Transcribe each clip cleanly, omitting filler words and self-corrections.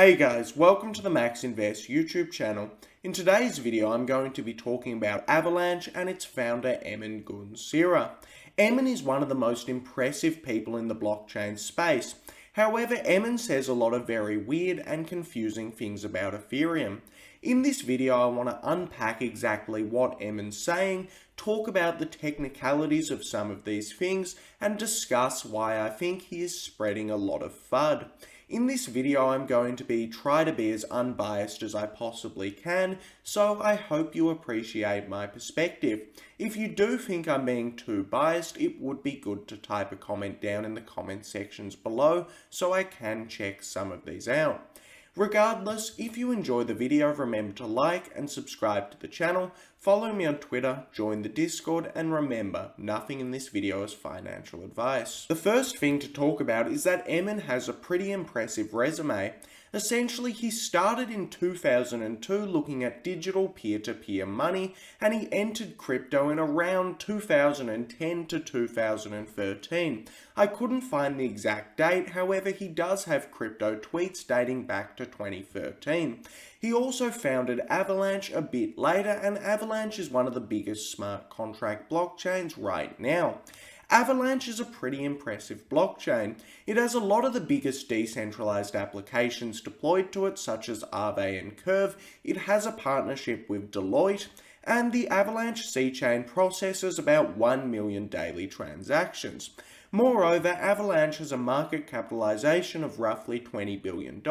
Hey guys, welcome to the Max Invest YouTube channel. In today's video, I'm going to be talking about Avalanche and its founder, Emin Gun Sirer. Emin is one of the most impressive people in the blockchain space. However, Emin says a lot of very weird and confusing things about Ethereum. In this video, I want to unpack exactly what Emin's saying, talk about the technicalities of some of these things, and discuss why I think he is spreading a lot of FUD. In this video, I'm going to try to be as unbiased as I possibly can, so I hope you appreciate my perspective. If you do think I'm being too biased, it would be good to type a comment down in the comment sections below so I can check some of these out. Regardless, if you enjoy the video, remember to like and subscribe to the channel, follow me on Twitter, join the Discord, and remember, nothing in this video is financial advice. The first thing to talk about is that Emin has a pretty impressive resume. Essentially, he started in 2002 looking at digital peer-to-peer money, and he entered crypto in around 2010 to 2013. I couldn't find the exact date, however he does have crypto tweets dating back to 2013. He also founded Avalanche a bit later, and Avalanche is one of the biggest smart contract blockchains right now. Avalanche is a pretty impressive blockchain. It has a lot of the biggest decentralized applications deployed to it, such as Aave and Curve. It has a partnership with Deloitte, and the Avalanche C-chain processes about 1 million daily transactions. Moreover, Avalanche has a market capitalization of roughly $20 billion,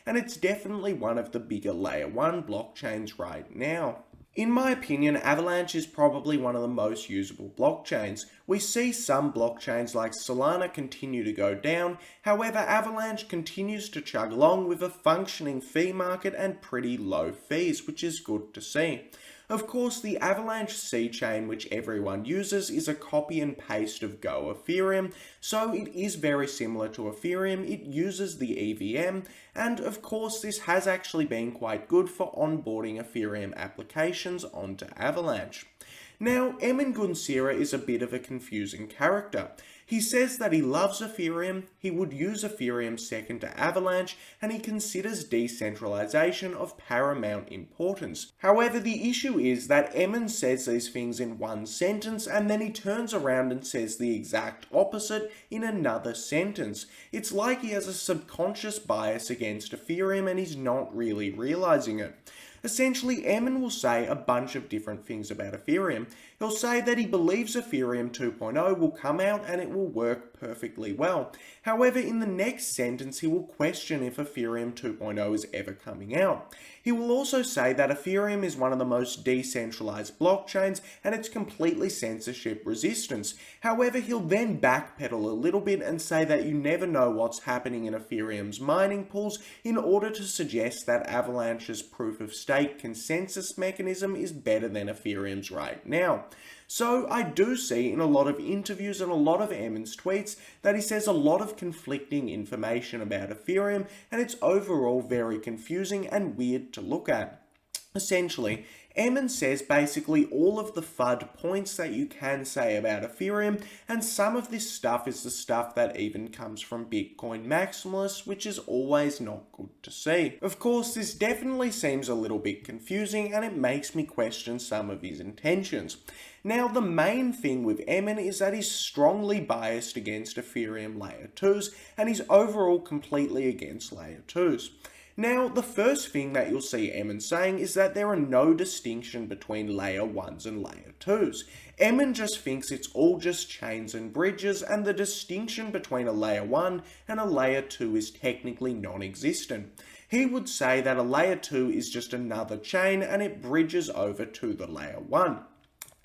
and it's definitely one of the bigger layer 1 blockchains right now. In my opinion, Avalanche is probably one of the most usable blockchains. We see some blockchains like Solana continue to go down, however Avalanche continues to chug along with a functioning fee market and pretty low fees, which is good to see. Of course, the Avalanche C-chain, which everyone uses, is a copy and paste of Go Ethereum, so it is very similar to Ethereum. It uses the EVM, and of course this has actually been quite good for onboarding Ethereum applications onto Avalanche. Now, Emin Gun Sirer is a bit of a confusing character. He says that he loves Ethereum, he would use Ethereum second to Avalanche, and he considers decentralization of paramount importance. However, the issue is that Emin says these things in one sentence, and then he turns around and says the exact opposite in another sentence. It's like he has a subconscious bias against Ethereum and he's not really realizing it. Essentially, Emin will say a bunch of different things about Ethereum. He'll say that he believes Ethereum 2.0 will come out and it will work perfectly well. However, in the next sentence, he will question if Ethereum 2.0 is ever coming out. He will also say that Ethereum is one of the most decentralized blockchains and it's completely censorship resistant. However, he'll then backpedal a little bit and say that you never know what's happening in Ethereum's mining pools in order to suggest that Avalanche's proof of stake consensus mechanism is better than Ethereum's right now. So I do see in a lot of interviews and a lot of Emin's tweets that he says a lot of conflicting information about Ethereum, and it's overall very confusing and weird to look at. Essentially, Emin says basically all of the FUD points that you can say about Ethereum, and some of this stuff is the stuff that even comes from Bitcoin maximalists, which is always not good to see. Of course, this definitely seems a little bit confusing and it makes me question some of his intentions. Now, the main thing with Emin is that he's strongly biased against Ethereum layer 2s, and he's overall completely against layer 2s. Now, the first thing that you'll see Emin saying is that there are no distinction between layer 1s and layer 2s. Emin just thinks it's all just chains and bridges, and the distinction between a layer 1 and a layer 2 is technically non-existent. He would say that a layer 2 is just another chain and it bridges over to the layer 1.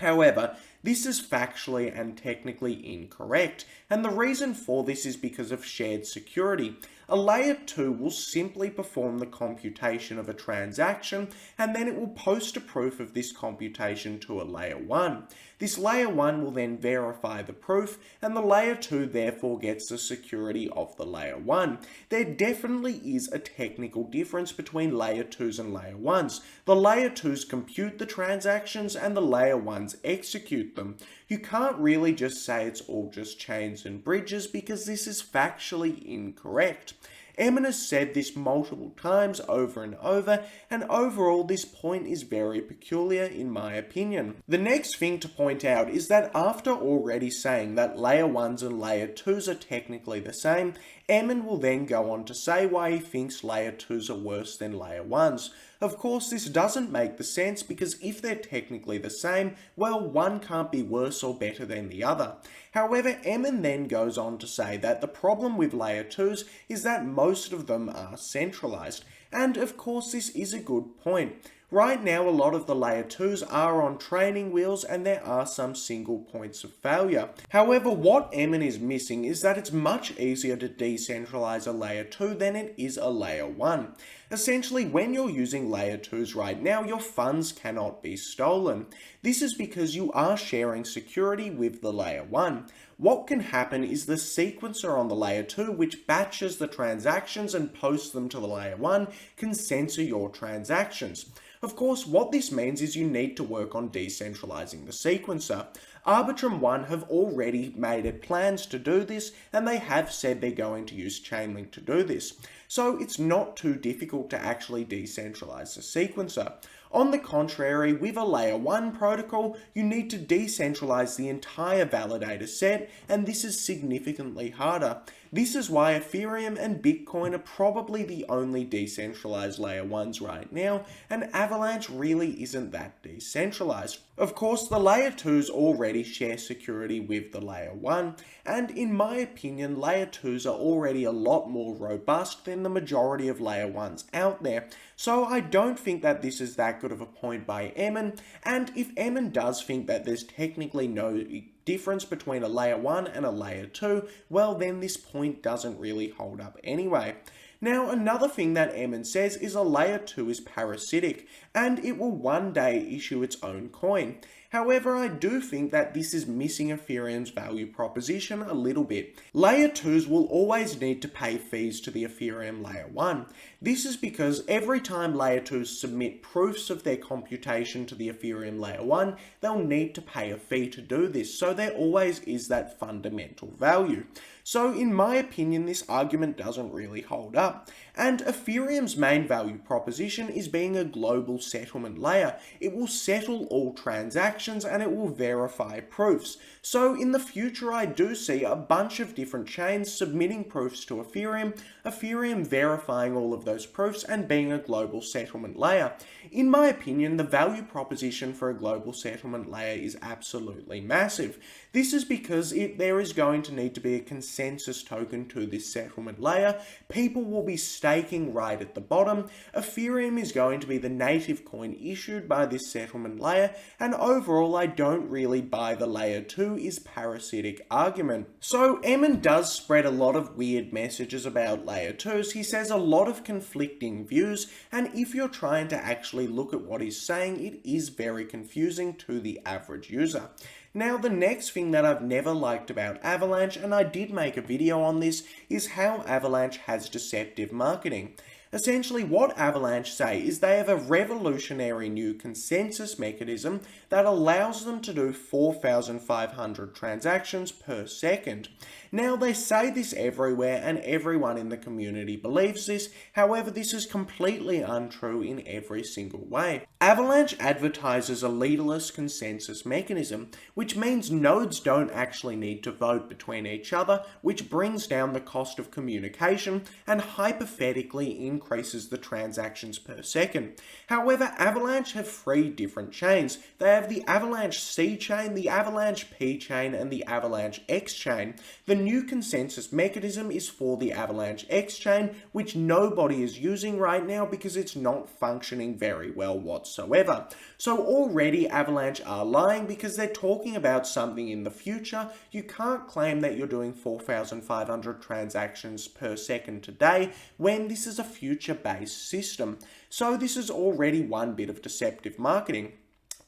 However, this is factually and technically incorrect, and the reason for this is because of shared security. A layer 2 will simply perform the computation of a transaction, and then it will post a proof of this computation to a layer 1. This layer 1 will then verify the proof, and the layer 2 therefore gets the security of the layer 1. There definitely is a technical difference between layer 2s and layer 1s. The layer 2s compute the transactions, and the layer 1s execute them. You can't really just say it's all just chains and bridges because this is factually incorrect. Emin has said this multiple times over and over, and overall this point is very peculiar in my opinion. The next thing to point out is that after already saying that layer 1s and layer 2s are technically the same, Emin will then go on to say why he thinks layer 2s are worse than layer 1s. Of course, this doesn't make the sense because if they're technically the same, well, one can't be worse or better than the other. However, Emin then goes on to say that the problem with layer 2s is that most of them are centralized. And of course, this is a good point. Right now, a lot of the layer 2s are on training wheels and there are some single points of failure. However, what Emin is missing is that it's much easier to decentralize a layer 2 than it is a layer 1. Essentially, when you're using layer 2s right now, your funds cannot be stolen. This is because you are sharing security with the layer 1. What can happen is the sequencer on the layer 2, which batches the transactions and posts them to the layer 1, can censor your transactions. Of course, what this means is you need to work on decentralizing the sequencer. Arbitrum 1 have already made plans to do this, and they have said they're going to use Chainlink to do this. So it's not too difficult to actually decentralize the sequencer. On the contrary, with a layer 1 protocol, you need to decentralize the entire validator set, and this is significantly harder. This is why Ethereum and Bitcoin are probably the only decentralized layer 1s right now, and Avalanche really isn't that decentralized. Of course, the layer 2s already share security with the layer 1, and in my opinion, layer 2s are already a lot more robust than the majority of layer 1s out there, so I don't think that this is that good of a point by Emin, and if Emin does think that there's technically no difference between a layer 1 and a layer 2, well then this point doesn't really hold up anyway. Now, another thing that Emin says is a layer 2 is parasitic, and it will one day issue its own coin. However, I do think that this is missing Ethereum's value proposition a little bit. Layer 2s will always need to pay fees to the Ethereum layer 1. This is because every time layer 2s submit proofs of their computation to the Ethereum layer 1, they'll need to pay a fee to do this, so there always is that fundamental value. So in my opinion, this argument doesn't really hold up. And Ethereum's main value proposition is being a global settlement layer. It will settle all transactions and it will verify proofs. So in the future, I do see a bunch of different chains submitting proofs to Ethereum, Ethereum verifying all of those proofs and being a global settlement layer. In my opinion, the value proposition for a global settlement layer is absolutely massive. This is because there is going to need to be a consensus token to this settlement layer. People will be staking right at the bottom. Ethereum is going to be the native coin issued by this settlement layer, and overall I don't really buy the layer 2 is parasitic argument. So Emin does spread a lot of weird messages about layer 2s. He says a lot of conflicting views, and if you're trying to actually look at what he's saying, it is very confusing to the average user. Now, the next thing that I've never liked about Avalanche, and I did make a video on this, is how Avalanche has deceptive marketing. Essentially, what Avalanche say is they have a revolutionary new consensus mechanism that allows them to do 4,500 transactions per second. Now, they say this everywhere and everyone in the community believes this, however, this is completely untrue in every single way. Avalanche advertises a leaderless consensus mechanism, which means nodes don't actually need to vote between each other, which brings down the cost of communication and hypothetically increases the transactions per second. However, Avalanche have 3 different chains. They have the Avalanche C chain, the Avalanche P chain, and the Avalanche X chain. The new consensus mechanism is for the Avalanche X chain, which nobody is using right now because it's not functioning very well whatsoever. So already Avalanche are lying because they're talking about something in the future. You can't claim that you're doing 4,500 transactions per second today when this is a future-based system. So this is already one bit of deceptive marketing.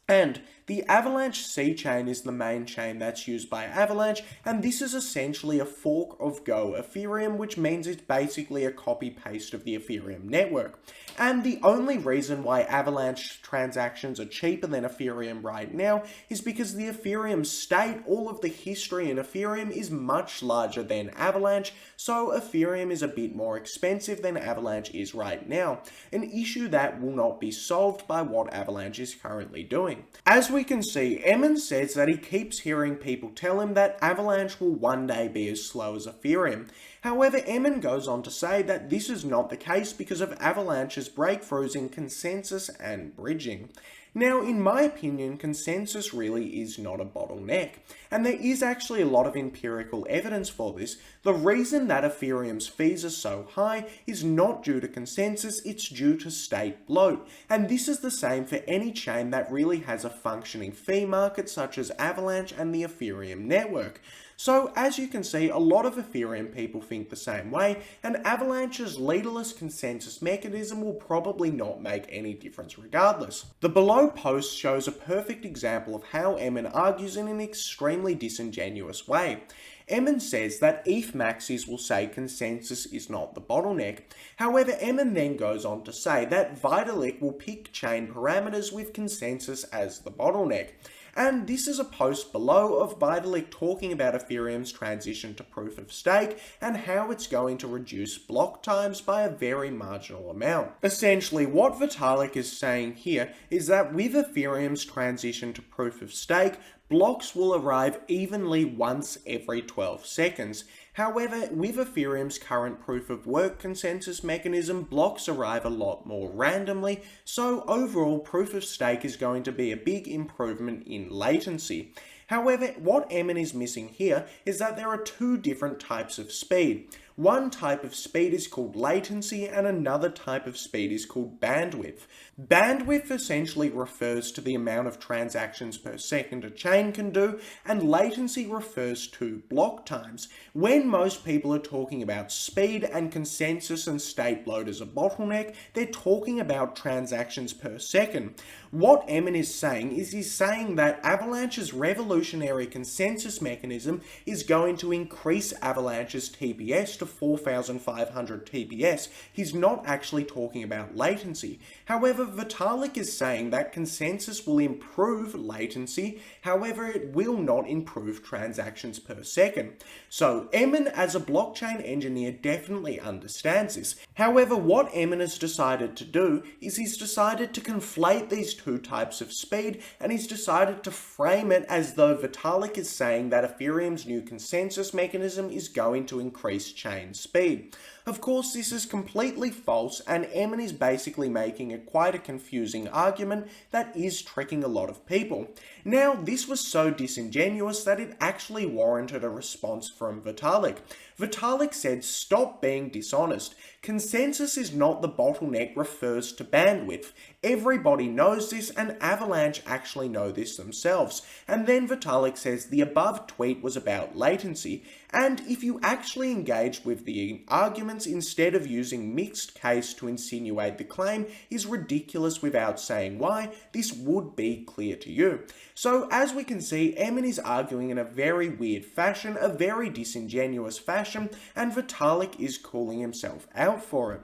And the Avalanche C chain is the main chain that's used by Avalanche, and this is essentially a fork of Go Ethereum, which means it's basically a copy-paste of the Ethereum network. And the only reason why Avalanche transactions are cheaper than Ethereum right now is because the Ethereum state, all of the history in Ethereum is much larger than Avalanche, so Ethereum is a bit more expensive than Avalanche is right now, an issue that will not be solved by what Avalanche is currently doing. As we can see, Emin says that he keeps hearing people tell him that Avalanche will one day be as slow as Ethereum. However, Emin goes on to say that this is not the case because of Avalanche's breakthroughs in consensus and bridging. Now, in my opinion, consensus really is not a bottleneck, and there is actually a lot of empirical evidence for this. The reason that Ethereum's fees are so high is not due to consensus, it's due to state bloat, and this is the same for any chain that really has a functioning fee market such as Avalanche and the Ethereum network. So, as you can see, a lot of Ethereum people think the same way, and Avalanche's leaderless consensus mechanism will probably not make any difference regardless. The below post shows a perfect example of how Emin argues in an extremely disingenuous way. Emin says that ETH maxis will say consensus is not the bottleneck. However, Emin then goes on to say that Vitalik will pick chain parameters with consensus as the bottleneck. And this is a post below of Vitalik talking about Ethereum's transition to proof of stake and how it's going to reduce block times by a very marginal amount. Essentially, what Vitalik is saying here is that with Ethereum's transition to proof of stake, blocks will arrive evenly once every 12 seconds. However, with Ethereum's current proof of work consensus mechanism, blocks arrive a lot more randomly, so overall proof of stake is going to be a big improvement in latency. However, what Emin is missing here is that there are two different types of speed. One type of speed is called latency and another type of speed is called bandwidth. Bandwidth essentially refers to the amount of transactions per second a chain can do, and latency refers to block times. When most people are talking about speed and consensus and state bloat as a bottleneck, they're talking about transactions per second. What Emin is saying is he's saying that Avalanche's revolutionary consensus mechanism is going to increase Avalanche's TPS to 4,500 TPS. He's not actually talking about latency. However, Vitalik is saying that consensus will improve latency, however it will not improve transactions per second. So Emin as a blockchain engineer definitely understands this. However, what Emin has decided to do is he's decided to conflate these two types of speed, and he's decided to frame it as though Vitalik is saying that Ethereum's new consensus mechanism is going to increase chain speed. Of course, this is completely false, and Emin is basically making quite a confusing argument that is tricking a lot of people. Now, this was so disingenuous that it actually warranted a response from Vitalik. Vitalik said, "Stop being dishonest. Consensus is not the bottleneck refers to bandwidth. Everybody knows this, and Avalanche actually know this themselves." And then Vitalik says the above tweet was about latency, and if you actually engaged with the arguments instead of using mixed case to insinuate the claim is ridiculous without saying why, this would be clear to you. So as we can see, Emin is arguing in a very weird fashion, a very disingenuous fashion, and Vitalik is calling himself out for it.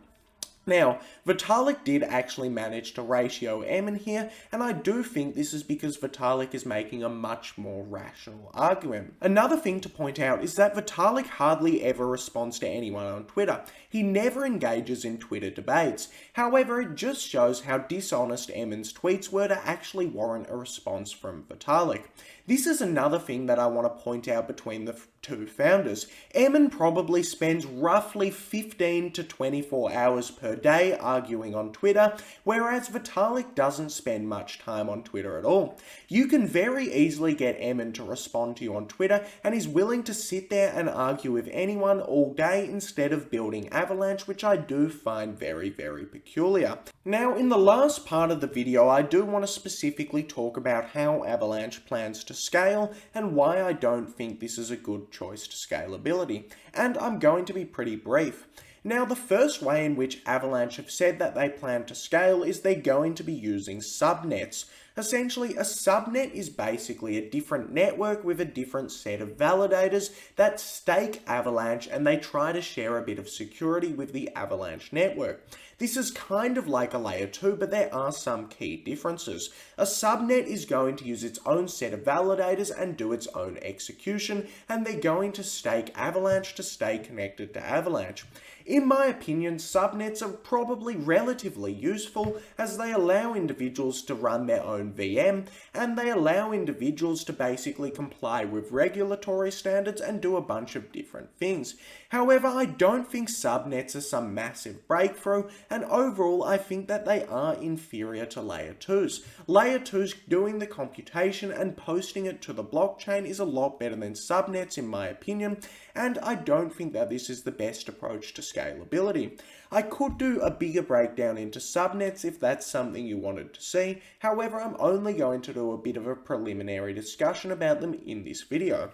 Now, Vitalik did actually manage to ratio Emin here, and I do think this is because Vitalik is making a much more rational argument. Another thing to point out is that Vitalik hardly ever responds to anyone on Twitter. He never engages in Twitter debates. However, it just shows how dishonest Emin's tweets were to actually warrant a response from Vitalik. This is another thing that I want to point out between the two founders. Emin probably spends roughly 15 to 24 hours per day arguing on Twitter, whereas Vitalik doesn't spend much time on Twitter at all. You can very easily get Emin to respond to you on Twitter, and he's willing to sit there and argue with anyone all day instead of building Avalanche, which I do find very, very peculiar. Now, in the last part of the video, I do want to specifically talk about how Avalanche plans to scale and why I don't think this is a good choice to scalability, and I'm going to be pretty brief. Now, the first way in which Avalanche have said that they plan to scale is they're going to be using subnets. Essentially, a subnet is basically a different network with a different set of validators that stake Avalanche, and they try to share a bit of security with the Avalanche network. This is kind of like a layer 2, but there are some key differences. A subnet is going to use its own set of validators and do its own execution, and they're going to stake Avalanche to stay connected to Avalanche. In my opinion, subnets are probably relatively useful as they allow individuals to run their own VM, and they allow individuals to basically comply with regulatory standards and do a bunch of different things. However, I don't think subnets are some massive breakthrough, and overall I think that they are inferior to layer 2s. Layer 2s doing the computation and posting it to the blockchain is a lot better than subnets in my opinion, and I don't think that this is the best approach to scalability. I could do a bigger breakdown into subnets if that's something you wanted to see, however I'm only going to do a bit of a preliminary discussion about them in this video.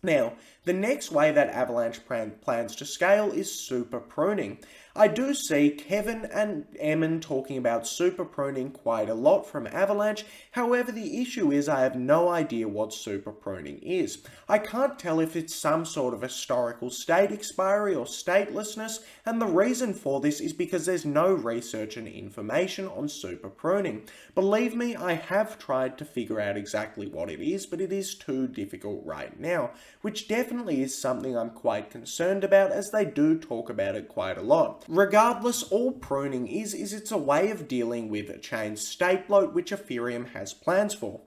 Now, the next way that Avalanche plans to scale is super pruning. I do see Kevin and Emin talking about super pruning quite a lot from Avalanche, however the issue is I have no idea what super pruning is. I can't tell if it's some sort of historical state expiry or statelessness, and the reason for this is because there's no research and information on super pruning. Believe me, I have tried to figure out exactly what it is, but it is too difficult right now, which definitely is something I'm quite concerned about as they do talk about it quite a lot. Regardless, all pruning is it's a way of dealing with a chain's state bloat which Ethereum has plans for.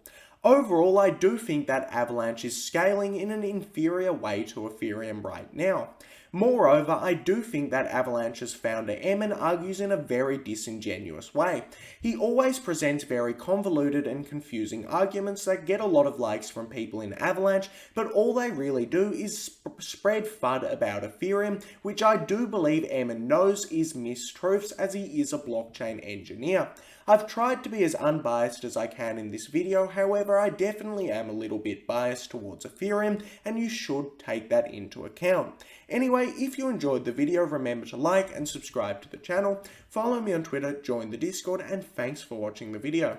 Overall, I do think that Avalanche is scaling in an inferior way to Ethereum right now. Moreover, I do think that Avalanche's founder Emin argues in a very disingenuous way. He always presents very convoluted and confusing arguments that get a lot of likes from people in Avalanche, but all they really do is spread FUD about Ethereum, which I do believe Emin knows is mistruths as he is a blockchain engineer. I've tried to be as unbiased as I can in this video, however I definitely am a little bit biased towards Ethereum, and you should take that into account. Anyway, if you enjoyed the video, remember to like and subscribe to the channel, follow me on Twitter, join the Discord, and thanks for watching the video.